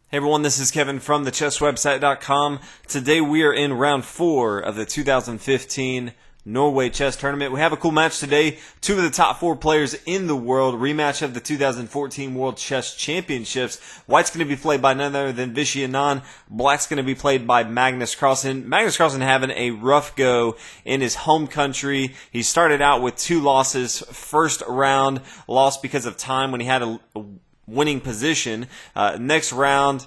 Hey everyone, this is Kevin from thechesswebsite.com. Today we are in round 4 of the 2015 Norway chess tournament. We have a cool match today. 2 of the top 4 players in the world. Rematch of the 2014 World Chess Championships. White's going to be played by none other than Vishy Anand. Black's going to be played by Magnus Carlsen. Magnus Carlsen having a rough go in his home country. He started out with 2 losses. First round, lost because of time when he had a winning position. Next round,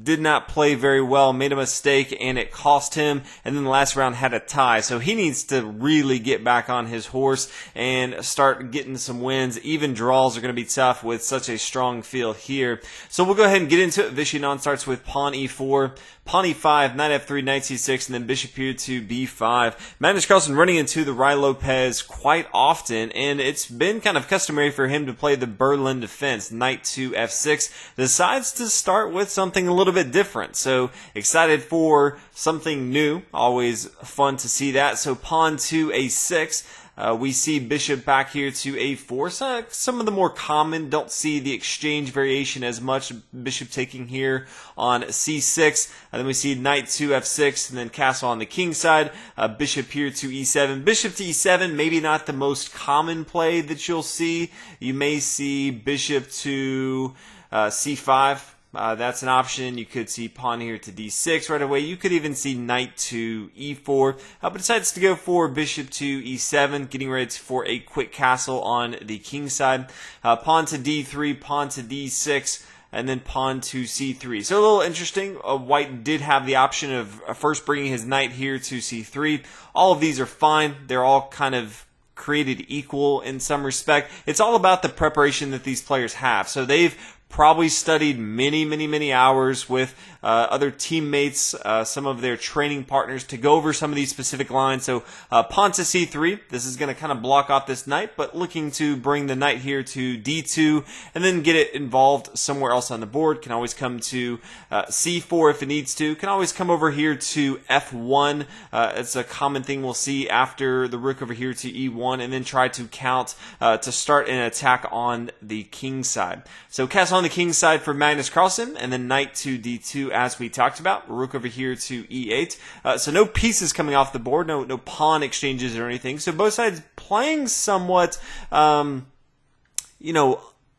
did not play very well, made a mistake, and it cost him. And then the last round had a tie. So he needs to really get back on his horse and start getting some wins. Even draws are going to be tough with such a strong field here. So we'll go ahead and get into it. Vishy Anand starts with pawn e4, pawn e5, knight f3, knight c6, and then bishop here to b5. Magnus Carlsen running into the Ruy Lopez quite often, and it's been kind of customary for him to play the Berlin defense. Knight to f6. Decides to start with something a little bit different. So excited for something new. Always fun to see that. So pawn to a6. We see bishop back here to a4. So some of the more common, don't see the exchange variation as much. Bishop taking here on c6. And then we see knight to f6 and then castle on the king side. Bishop here to e7. Bishop to e7, maybe not the most common play that you'll see. You may see bishop to c5. That's an option. You could see pawn here to d6 right away. You could even see knight to e4. But decides to go for bishop to e7, getting ready for a quick castle on the king side. Pawn to d3, pawn to d6, and then pawn to c3. So a little interesting. White did have the option of first bringing his knight here to c3. All of these are fine. They're all kind of created equal in some respect. It's all about the preparation that these players have. So they've probably studied many hours with other teammates, some of their training partners to go over some of these specific lines. So pawn to c3, this is going to kind of block off this knight, but looking to bring the knight here to d2 and then get it involved somewhere else on the board. Can always come to c4 if it needs to. Can always come over here to f1. It's a common thing we'll see after the rook over here to e1, and then try to count to start an attack on the king side. So castle on the king side for Magnus Carlsen, and then knight to d2 as we talked about. Rook over here to e8. So no pieces coming off the board, no pawn exchanges or anything. So both sides playing somewhat,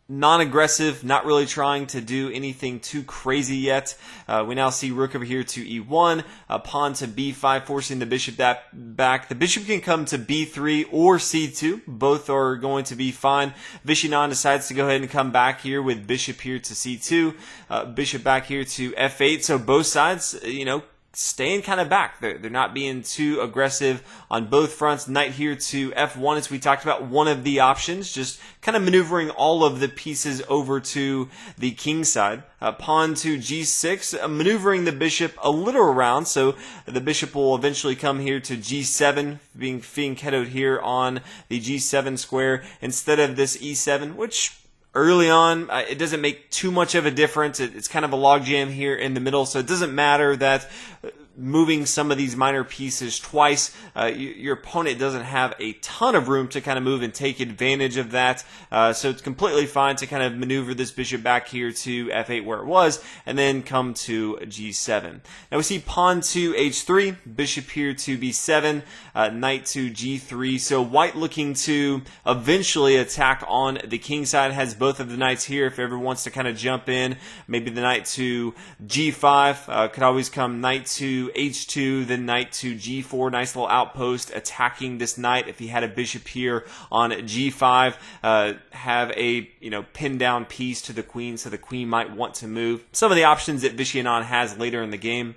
non-aggressive, not really trying to do anything too crazy yet. We now see rook over here to e1, pawn to b5, forcing the bishop back. The bishop can come to b3 or c2. Both are going to be fine. Vishy Anand decides to go ahead and come back here with bishop here to c2, bishop back here to f8. So both sides, staying kind of back. They're not being too aggressive on both fronts. Knight here to f1, as we talked about, one of the options, just kind of maneuvering all of the pieces over to the king side. Pawn to g6, maneuvering the bishop a little around, so the bishop will eventually come here to g7, being fianchettoed here on the g7 square instead of this e7, which early on, it doesn't make too much of a difference. It's kind of a logjam here in the middle, so it doesn't matter that moving some of these minor pieces twice, your opponent doesn't have a ton of room to kind of move and take advantage of that. So it's completely fine to kind of maneuver this bishop back here to f8 where it was, and then come to g7. Now we see pawn to h3, bishop here to b7, knight to g3. So white looking to eventually attack on the king side, has both of the knights here. If ever wants to kind of jump in, maybe the knight to g5, could always come knight to h2, then knight to g4. Nice little outpost attacking this knight. If he had a bishop here on g5, have a pinned down piece to the queen, so the queen might want to move. Some of the options that Vishy Anand has later in the game.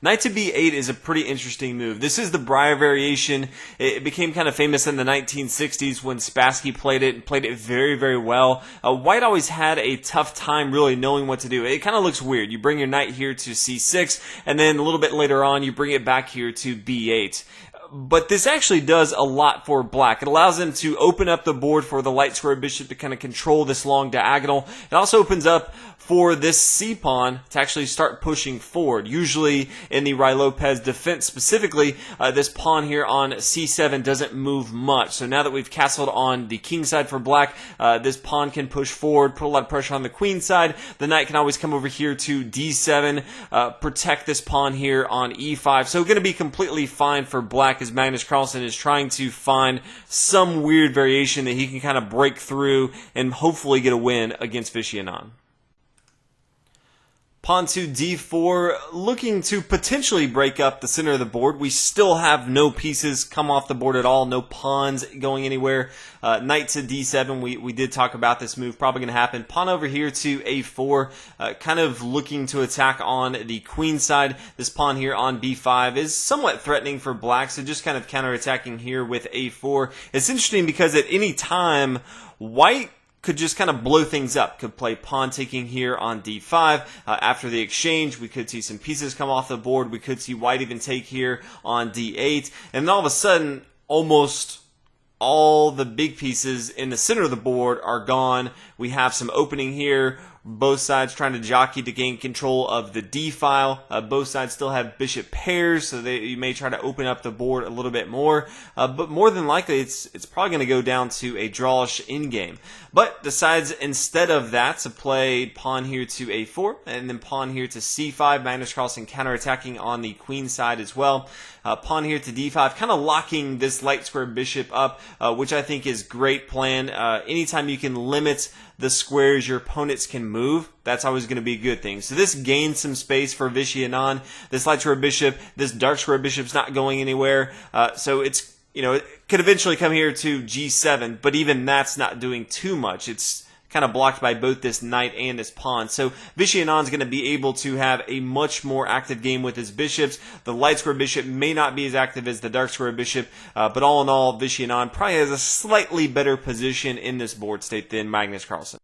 Knight to b8 is a pretty interesting move. This is the Brier variation. It became kind of famous in the 1960s when Spassky played it and played it very well. White always had a tough time really knowing what to do. It kind of looks weird. You bring your knight here to c6, and then a little bit later on you bring it back here to b8. But this actually does a lot for black. It allows them to open up the board for the light square bishop to kind of control this long diagonal. It also opens up for this C pawn to actually start pushing forward. Usually in the Ruy Lopez defense specifically, this pawn here on C7 doesn't move much. So now that we've castled on the king side for black, this pawn can push forward, put a lot of pressure on the queen side. The knight can always come over here to D7, protect this pawn here on E5. So going to be completely fine for black as Magnus Carlsen is trying to find some weird variation that he can kind of break through and hopefully get a win against Vishy Anand. Pawn to D4, looking to potentially break up the center of the board. We still have no pieces come off the board at all, no pawns going anywhere. Knight to D7, we did talk about this move, probably going to happen. Pawn over here to A4, kind of looking to attack on the queen side. This pawn here on B5 is somewhat threatening for black, so just kind of counterattacking here with A4. It's interesting because at any time, white could just kind of blow things up. Could play pawn taking here on D5. After the exchange, we could see some pieces come off the board. We could see white even take here on D8. And then all of a sudden, almost all the big pieces in the center of the board are gone. We have some opening here. Both sides trying to jockey to gain control of the D file. Both sides still have bishop pairs, so you may try to open up the board a little bit more. But more than likely, it's probably going to go down to a drawish endgame. But decides instead of that to play pawn here to A4 and then pawn here to C5. Magnus Carlsen counterattacking on the queen side as well. Pawn here to D5, kind of locking this light square bishop up, which I think is great plan. Anytime you can limit the squares your opponents can move, that's always going to be a good thing. So this gains some space for Vishy Anand. This light square bishop, this dark square bishop's not going anywhere. So it's, it could eventually come here to G7, but even that's not doing too much. It's kind of blocked by both this knight and this pawn. So Vishy Anand's going to be able to have a much more active game with his bishops. The light square bishop may not be as active as the dark square bishop, but all in all, Vishy Anand probably has a slightly better position in this board state than Magnus Carlsen.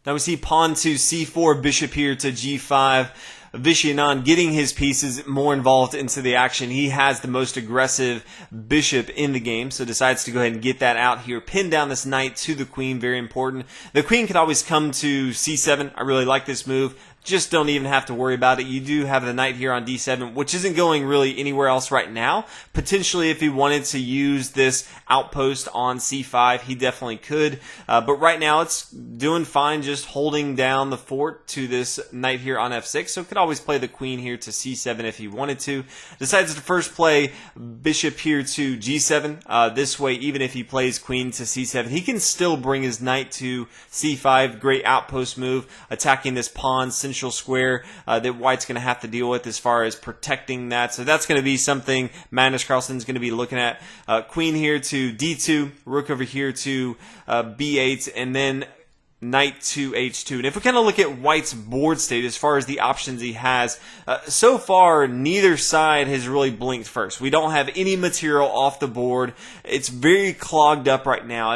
Now we see pawn to C4, bishop here to G5. Vishy Anand getting his pieces more involved into the action. He has the most aggressive bishop in the game, so decides to go ahead and get that out here. Pin down this knight to the queen, very important. The queen could always come to C7. I really like this move. Just don't even have to worry about it. You do have the knight here on D7, which isn't going really anywhere else right now. Potentially, if he wanted to use this outpost on C5, he definitely could. But right now, it's doing fine just holding down the fort to this knight here on F6. So could always play the queen here to C7 if he wanted to. Decides to first play bishop here to G7. This way, even if he plays queen to C7, he can still bring his knight to C5. Great outpost move, attacking this pawn, central square that white's going to have to deal with as far as protecting that. So that's going to be something Magnus Carlsen's going to be looking at. Queen here to D2, rook over here to B8, and then knight to H2. And if we kind of look at white's board state as far as the options he has, so far neither side has really blinked first. We don't have any material off the board. It's very clogged up right now.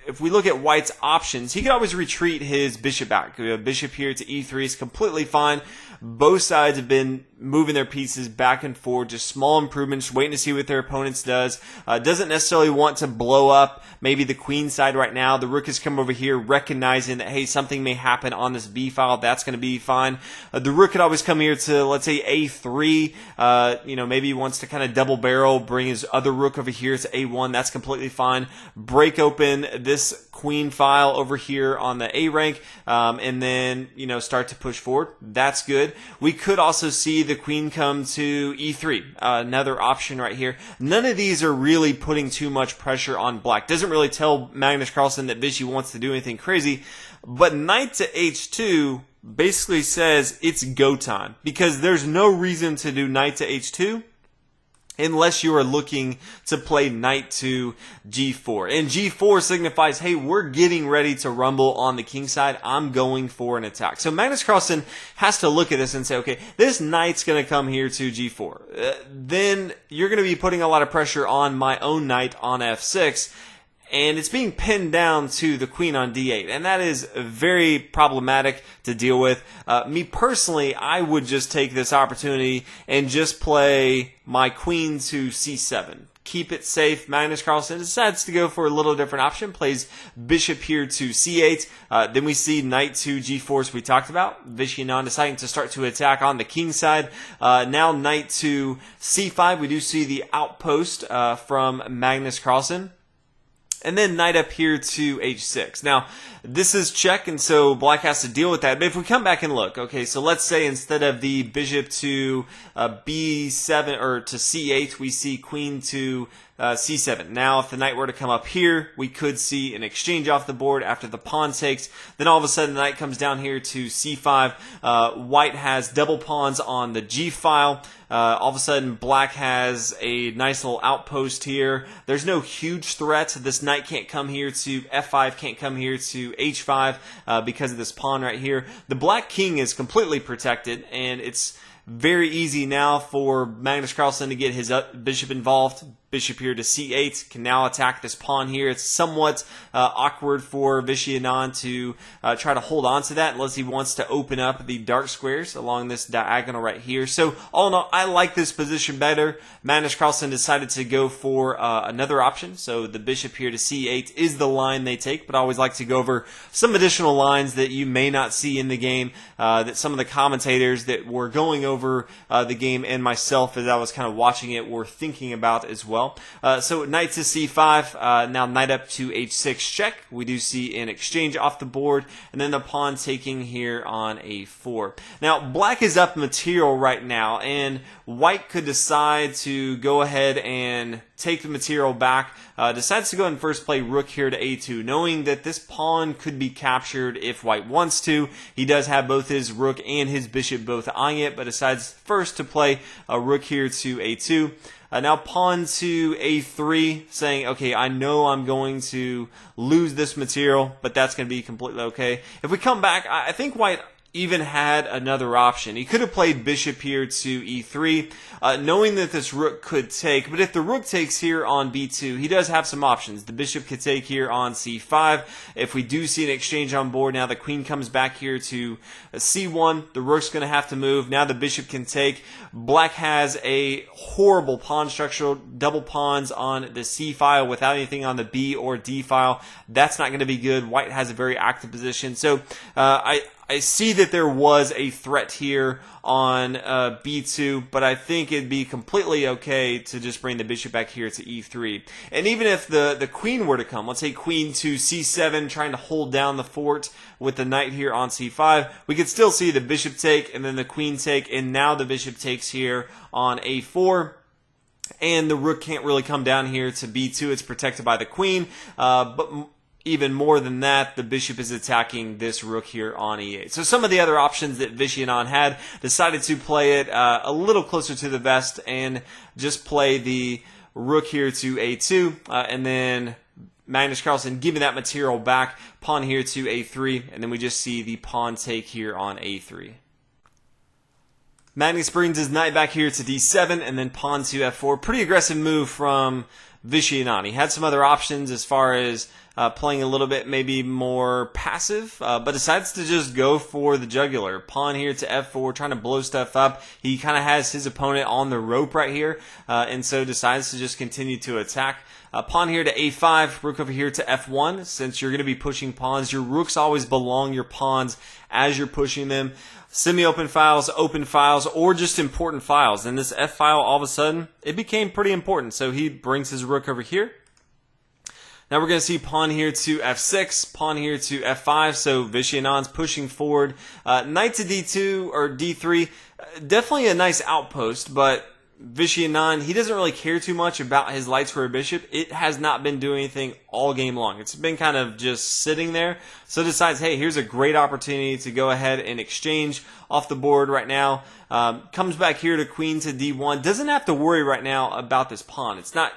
If we look at white's options, he could always retreat his bishop back. Bishop here to E3 is completely fine. Both sides have been moving their pieces back and forth, just small improvements, waiting to see what their opponents does. Doesn't necessarily want to blow up maybe the queen side right now. The rook has come over here recognizing that, hey, something may happen on this B file. That's going to be fine. The rook could always come here to, let's say, A3. Maybe he wants to kind of double barrel, bring his other rook over here to A1. That's completely fine. Break open this queen file over here on the A rank, and then, start to push forward. That's good. We could also see the queen come to E3, another option right here. None of these are really putting too much pressure on black. Doesn't really tell Magnus Carlsen that Vishy wants to do anything crazy, but knight to H2 basically says it's go time, because there's no reason to do knight to H2 unless you are looking to play knight to G4. And G4 signifies, hey, we're getting ready to rumble on the king side. I'm going for an attack. So Magnus Carlsen has to look at this and say, okay, this knight's going to come here to G4. Then you're going to be putting a lot of pressure on my own knight on F6. And it's being pinned down to the queen on D8. And that is very problematic to deal with. Me personally, I would just take this opportunity and just play my queen to C7. keep it safe, Magnus Carlsen decides to go for a little different option, plays bishop here to c8. Then we see knight to g4, as we talked about. Vishy and Anand deciding to start to attack on the king side. Now knight to c5. We do see the outpost from Magnus Carlsen. And then knight up here to h6. Now, this is check, and so black has to deal with that. But if we come back and look, okay, so let's say instead of the bishop to b7 or to c8, we see queen to c7. Now, if the knight were to come up here, we could see an exchange off the board after the pawn takes. Then all of a sudden, the knight comes down here to c5. White has double pawns on the g file. All of a sudden, black has a nice little outpost here. There's no huge threat. This knight can't come here to f5, can't come here to h5 because of this pawn right here. The black king is completely protected, and it's very easy now for Magnus Carlsen to get his bishop involved. Bishop here to c8 can now attack this pawn here. It's somewhat awkward for Vishy and Anand to try to hold on to that unless he wants to open up the dark squares along this diagonal right here. So all in all, I like this position better. Magnus Carlsen decided to go for another option. So the bishop here to c8 is the line they take, but I always like to go over some additional lines that you may not see in the game, that some of the commentators that were going over the game and myself as I was kind of watching it were thinking about as well. So knight to c5, now knight up to h6 check. We do see an exchange off the board, and then the pawn taking here on a4. Now, black is up material right now, and white could decide to go ahead and take the material back. Decides to go and first play rook here to a2, knowing that this pawn could be captured if white wants to. He does have both his rook and his bishop both eyeing it, but decides first to play a rook here to a2. Now pawn to a3, saying, okay, I know I'm going to lose this material, but that's going to be completely okay. If we come back, I think white even had another option. He could have played bishop here to e3, knowing that this rook could take. But if the rook takes here on b2, he does have some options. The bishop could take here on c5. If we do see an exchange on board, now the queen comes back here to c1. The rook's going to have to move. Now the bishop can take. Black has a horrible pawn structure, double pawns on the c file without anything on the b or d file. That's not going to be good. White has a very active position. So I see that there was a threat here on b2, but I think it'd be completely okay to just bring the bishop back here to e3. And even if the queen were to come, let's say queen to c7, trying to hold down the fort with the knight here on c5, we could still see the bishop take and then the queen take, and now the bishop takes here on a4. And the rook can't really come down here to b2. It's protected by the queen, but even more than that, the bishop is attacking this rook here on e8. So some of the other options that Vishy and Anand had decided to play it a little closer to the vest and just play the rook here to a2, and then Magnus Carlsen giving that material back, pawn here to a3, and then we just see the pawn take here on a3. Magnus brings his knight back here to d7, and then pawn to f4. Pretty aggressive move from Vishy and Anand. He had some other options as far as playing a little bit maybe more passive, but decides to just go for the jugular. Pawn here to f4, trying to blow stuff up. He kind of has his opponent on the rope right here, and so decides to just continue to attack. Pawn here to a5, rook over here to f1. Since you're going to be pushing pawns, your rooks always belong your pawns as you're pushing them. Semi-open files, open files, or just important files. And this f file, all of a sudden, it became pretty important. So he brings his rook over here. Now we're going to see pawn here to f6, pawn here to f5, so Vishy and Anand's pushing forward. Knight to d2 or d3, definitely a nice outpost, but Vishy and Anand, he doesn't really care too much about his light square bishop. It has not been doing anything all game long. It's been kind of just sitting there. So decides, hey, here's a great opportunity to go ahead and exchange off the board right now. Comes back here to queen to d1. Doesn't have to worry right now about this pawn. It's not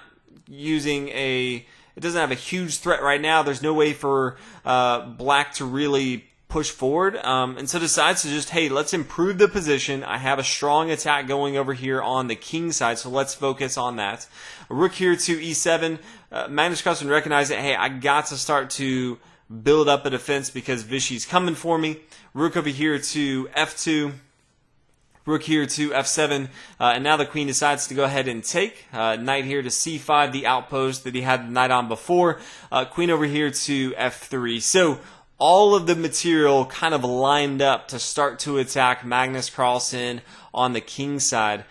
using it doesn't have a huge threat right now. There's no way for black to really push forward, and so decides to just, hey, let's improve the position. I have a strong attack going over here on the king side, so let's focus on that. Rook here to e7. Magnus Carlsen recognized that, hey, I got to start to build up a defense because Vishy's coming for me. Rook over here to f2. Rook here to f7, and now the queen decides to go ahead and take. Knight here to c5, the outpost that he had the knight on before. Queen over here to f3. So all of the material kind of lined up to start to attack Magnus Carlsen on the king side.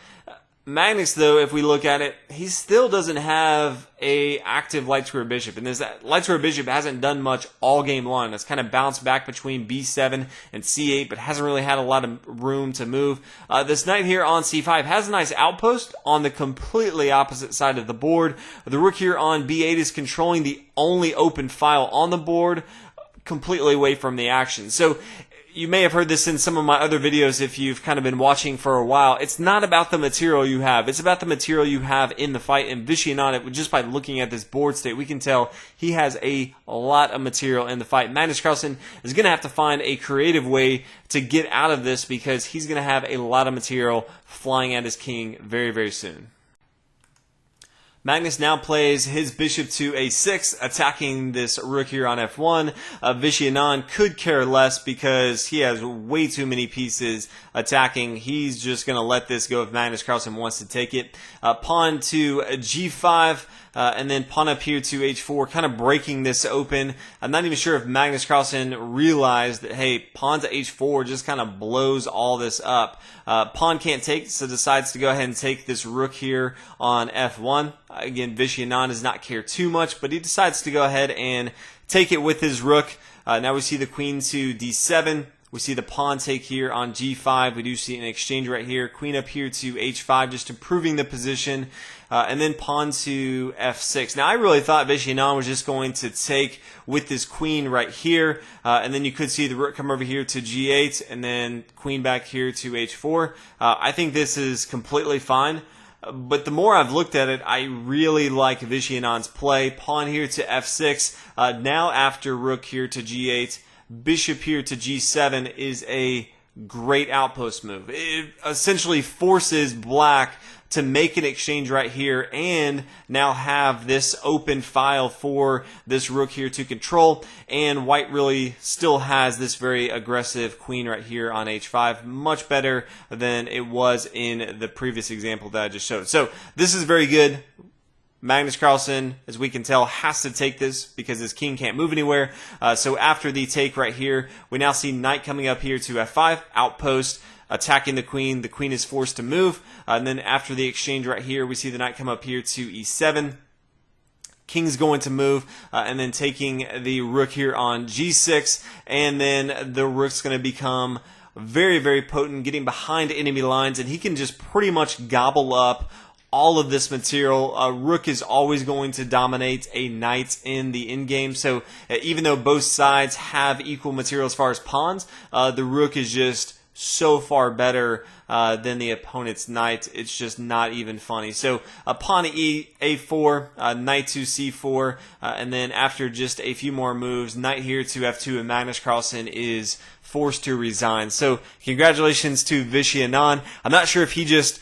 Magnus, though, if we look at it, he still doesn't have a active light square bishop, and this light square bishop hasn't done much all game long. It's kind of bounced back between b7 and c8, but hasn't really had a lot of room to move. This knight here on c5 has a nice outpost on the completely opposite side of the board. The rook here on b8 is controlling the only open file on the board, completely away from the action. So you may have heard this in some of my other videos if you've kind of been watching for a while. It's not about the material you have. It's about the material you have in the fight. And Vishy, Anand, just by looking at this board state, we can tell he has a lot of material in the fight. Magnus Carlsen is going to have to find a creative way to get out of this because he's going to have a lot of material flying at his king very, very soon. Magnus now plays his bishop to a6, attacking this rook here on f1. Vishy, Anand could care less because he has way too many pieces attacking. He's just going to let this go if Magnus Carlsen wants to take it. Pawn to g5. And then pawn up here to h4, kind of breaking this open. I'm not even sure if Magnus Carlsen realized that, hey, pawn to h4 just kind of blows all this up. Pawn can't take, so decides to go ahead and take this rook here on f1. Again, Vishy, Anand does not care too much, but he decides to go ahead and take it with his rook. Now we see the queen to d7. We see the pawn take here on g5. We do see an exchange right here. Queen up here to h5, just improving the position. And then pawn to f6. Now, I really thought Vishy, Anand was just going to take with this queen right here. And then you could see the rook come over here to g8, and then queen back here to h4. I think this is completely fine. But the more I've looked at it, I really like Vishy, Anand's play. Pawn here to f6. Now after rook here to g8. Bishop here to g7 is a great outpost move. It essentially forces black to make an exchange right here and now have this open file for this rook here to control, and white really still has this very aggressive queen right here on h5, much better than it was in the previous example that I just showed. So this is very good. Magnus Carlsen, as we can tell, has to take this because his king can't move anywhere. So after the take right here, we now see knight coming up here to f5, outpost, attacking the queen. The queen is forced to move. And then after the exchange right here, we see the knight come up here to e7. King's going to move, and then taking the rook here on g6. And then the rook's going to become very, very potent, getting behind enemy lines. And he can just pretty much gobble up all of this material. Rook is always going to dominate a knight in the endgame. So even though both sides have equal material as far as pawns, the rook is just so far better than the opponent's knight. It's just not even funny. So pawn to a4, knight to c4, and then after just a few more moves, knight here to f2, and Magnus Carlsen is forced to resign. So congratulations to Vishy, Anand. I'm not sure if he just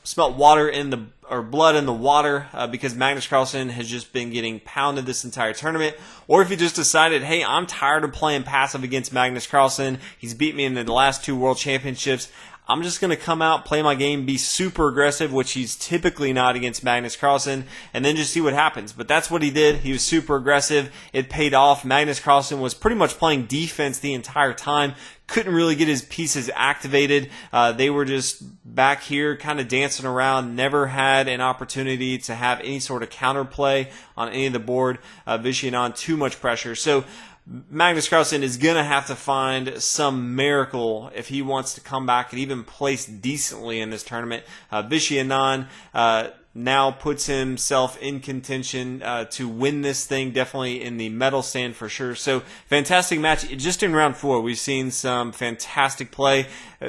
smelt water in the or blood in the water because Magnus Carlsen has just been getting pounded this entire tournament, or if he just decided, hey, I'm tired of playing passive against Magnus Carlsen. He's beat me in the last 2 world championships. I'm just going to come out, play my game, be super aggressive, which he's typically not against Magnus Carlsen, and then just see what happens. But that's what he did. He was super aggressive. It paid off. Magnus Carlsen was pretty much playing defense the entire time. Couldn't really get his pieces activated. They were just back here kind of dancing around. Never had an opportunity to have any sort of counterplay on any of the board. Vishy, Anand, too much pressure. So Magnus Carlsen is going to have to find some miracle if he wants to come back and even place decently in this tournament. Vishy, Anand now puts himself in contention to win this thing, definitely in the medal stand for sure. So fantastic match. Just in round 4, we've seen some fantastic play.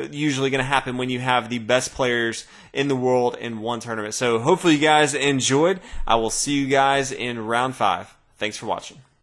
Usually going to happen when you have the best players in the world in one tournament. So hopefully you guys enjoyed. I will see you guys in round 5. Thanks for watching.